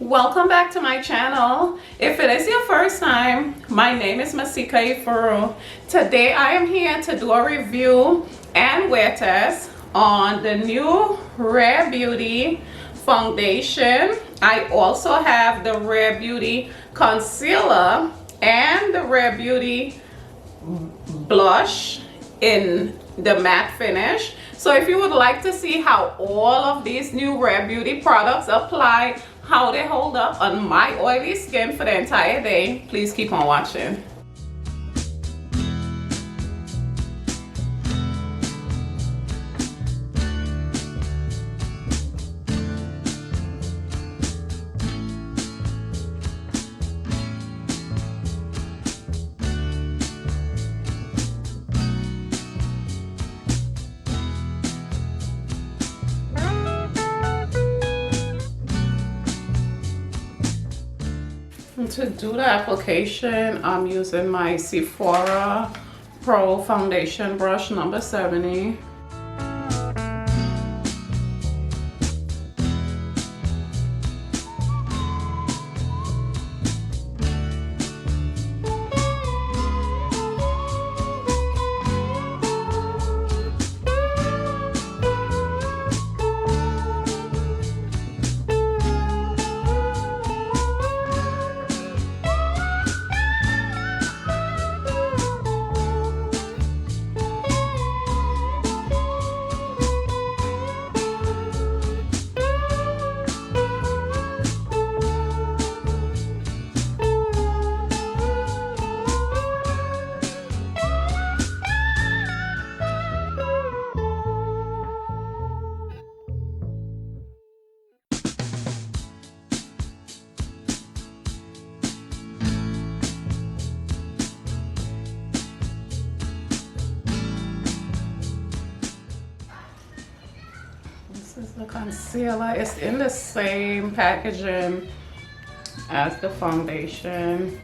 Welcome back to my channel. If it is your first time, my name is Masika Ifuru. Today I am here to do a review and wear test on the new RareBeauty foundation. I also have the RareBeauty concealer and the RareBeauty blush in the matte finish. So if you would like to see how all of these new RareBeauty products apply, how they hold up on my oily skin for the entire day, please keep on watching. To do the application, I'm using my Sephora Pro Foundation Brush number 70. This is the concealer. It's in the same packaging as the foundation.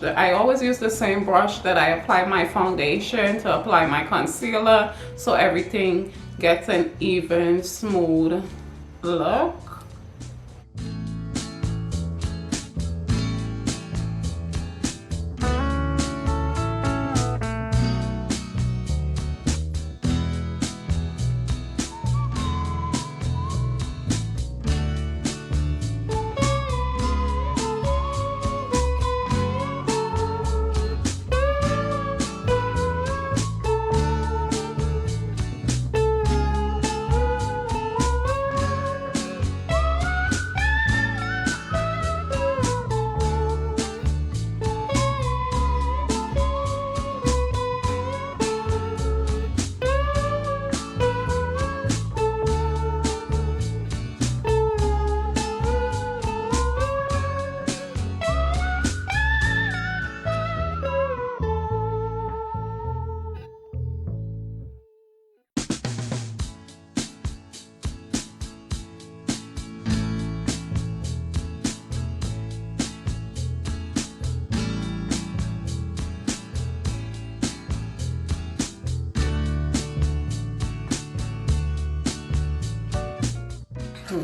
I always use the same brush that I apply my foundation to apply my concealer, so everything gets an even, smooth look.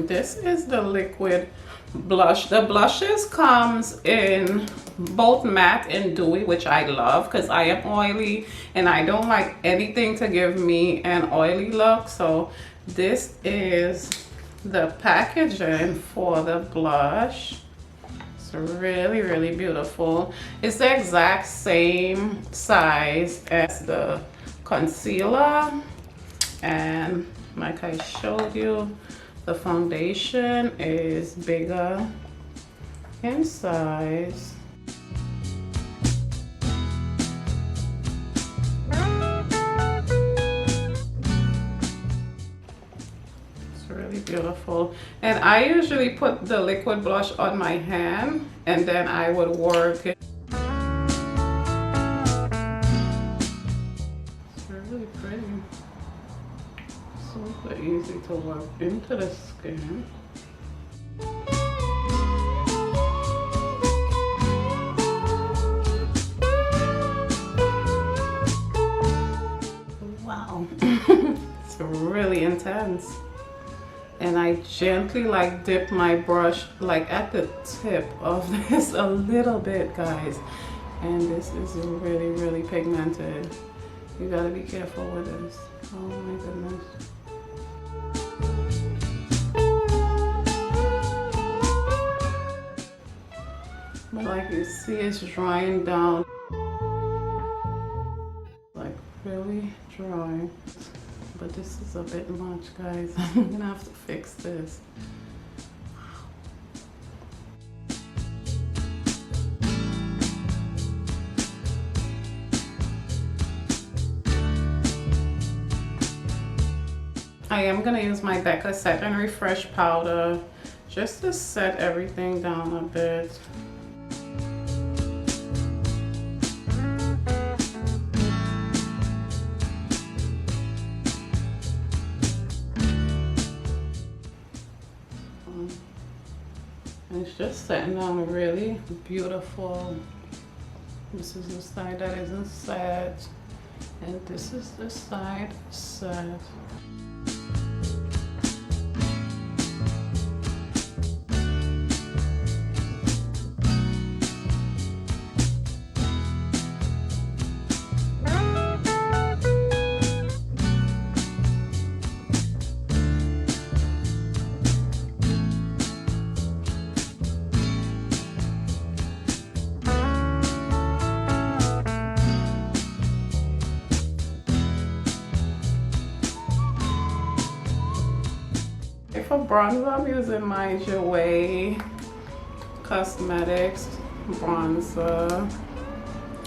This is the liquid blush. The blushes comes in both matte and dewy, which I love because I am oily and I don't like anything to give me an oily look. So this is the packaging for the blush. It's really beautiful. It's the exact same size as the concealer, and like I showed you, the foundation is bigger in size. It's really beautiful. And I usually put the liquid blush on my hand and then I would work it. It's really pretty. Super easy to work into the skin. Wow. It's really intense. And I gently like dip my brush like at the tip of this a little bit, guys. And this is really, really pigmented. You gotta be careful with this. Oh my goodness. But like you see, it's drying down. Like really dry. But this is a bit much, guys. I'm gonna have to fix this. I am gonna use my Becca Set and Refresh powder just to set everything down a bit. And it's just setting down really beautiful. This is the side that isn't set, and this is the side set. For bronzer, I'm using my Glowy Cosmetics bronzer,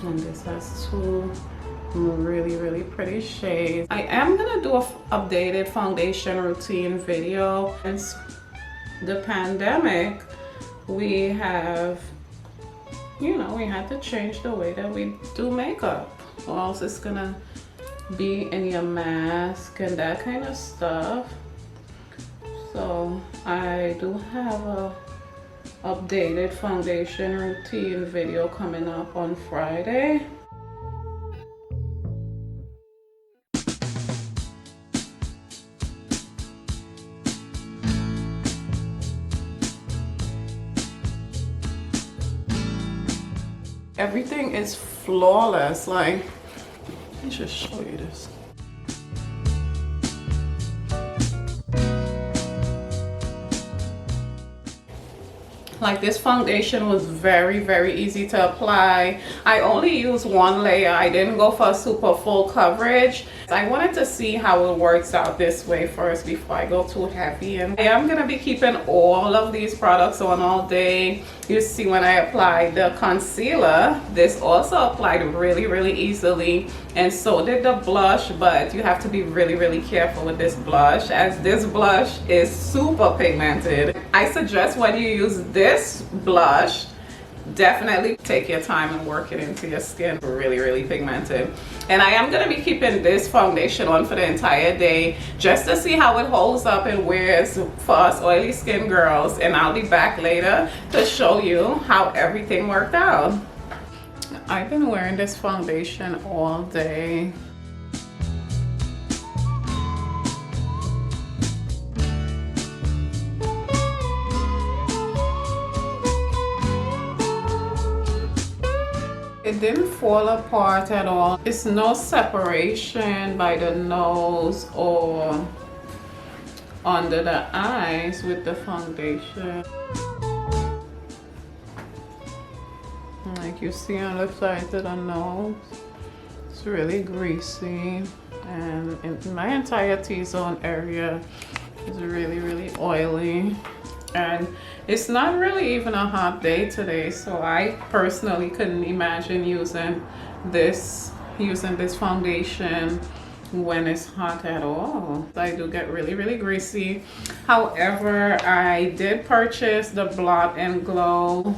and this has two really pretty shades. I am gonna do a updated foundation routine video. Since the pandemic, we have, you know, we had to change the way that we do makeup, or else it's gonna be in your mask and that kind of stuff. So I do have a updated foundation routine video coming up on Friday. Everything is flawless. Like, let me just show you this. Like, this foundation was very easy to apply. I only used one layer. I didn't go for a super full coverage. I wanted to see how it works out this way first before I go too heavy. And I am gonna be keeping all of these products on all day. You see, when I applied the concealer, this also applied really easily, and so did the blush. But you have to be really careful with this blush, as this blush is super pigmented. I suggest when you use this blush, definitely take your time and work it into your skin. Really pigmented. And I am going to be keeping this foundation on for the entire day just to see how it holds up and wears for us oily skin girls. And I'll be back later to show you how everything worked out. I've been wearing this foundation all day. It didn't fall apart at all. It's no separation by the nose or under the eyes with the foundation. Like you see on the sides of the nose, it's really greasy, and in my entire T-zone area is really oily. And it's not really even a hot day today, so I personally couldn't imagine using this foundation when it's hot at all. I do get really, really greasy. However, I did purchase the Blot and Glow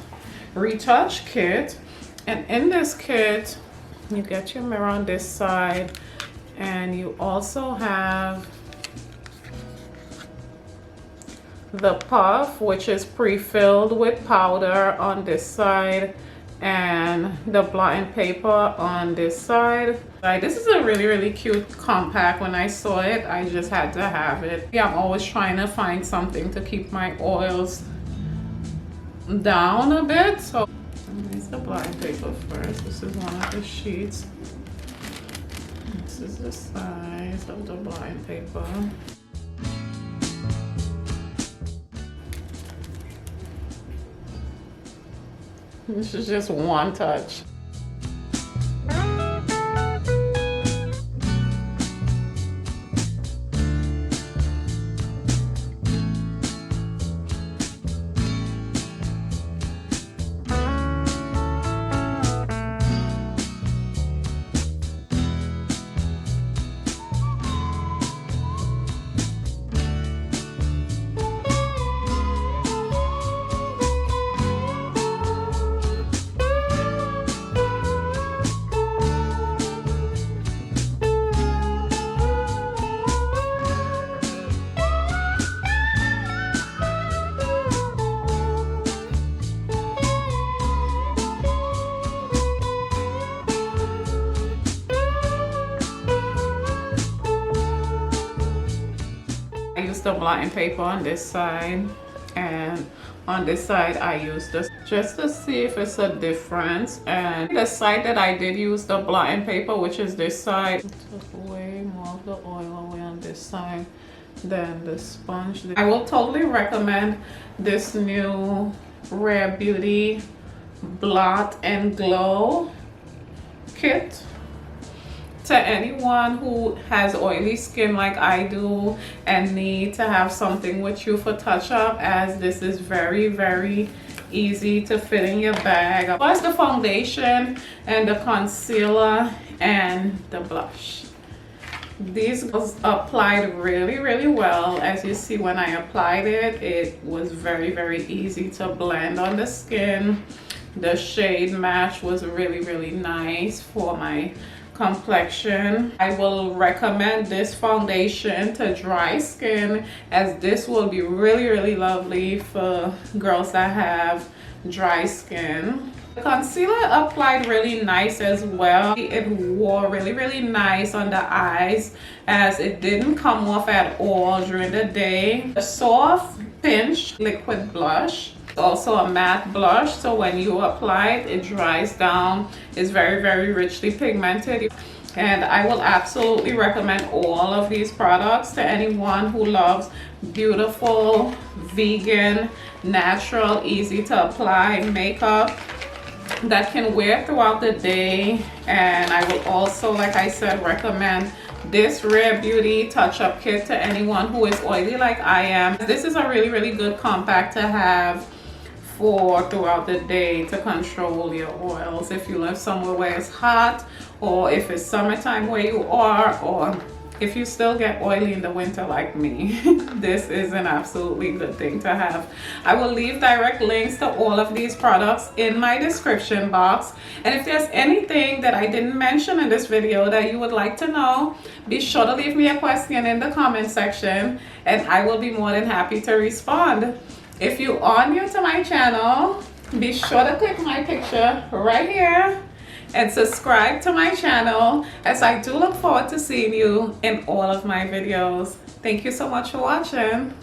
Retouch Kit. And in this kit, you get your mirror on this side, and you also have the puff, which is pre-filled with powder on this side, and the blotting paper on this side. This is a really, really cute compact. When I saw it, I just had to have it. Yeah, I'm always trying to find something to keep my oils down a bit. So use the blotting paper first. This is one of the sheets. This is the size of the blotting paper. This is just one touch. I use the blotting paper on this side, and on this side I use this just to see if it's a difference. And the side that I did use the blotting paper, which is this side, took way more of the oil away on this side than the sponge. I will totally recommend this new RareBeauty Blot and Glow Kit to anyone who has oily skin like I do and need to have something with you for touch up, as this is very, very easy to fit in your bag. Plus the foundation and the concealer and the blush. These was applied really, really well. As you see, when I applied it, it was very, very easy to blend on the skin. The shade match was really, really nice for my complexion. I will recommend this foundation to dry skin, as this will be really, really lovely for girls that have dry skin. The concealer applied really nice as well. It wore really, really nice on the eyes, as it didn't come off at all during the day. A soft pinch liquid blush, also a matte blush, so when you apply it, it dries down. It's very, very richly pigmented, and I will absolutely recommend all of these products to anyone who loves beautiful, vegan, natural, easy to apply makeup that can wear throughout the day. And I will also, like I said, recommend this RareBeauty Touch-Up Kit to anyone who is oily like I am. This is a really, really good compact to have for throughout the day to control your oils. If you live somewhere where it's hot, or if it's summertime where you are, or if you still get oily in the winter like me, this is an absolutely good thing to have. I will leave direct links to all of these products in my description box. And if there's anything that I didn't mention in this video that you would like to know, be sure to leave me a question in the comment section, and I will be more than happy to respond. If you are new to my channel, be sure to click my picture right here and subscribe to my channel, as I do look forward to seeing you in all of my videos. Thank you so much for watching.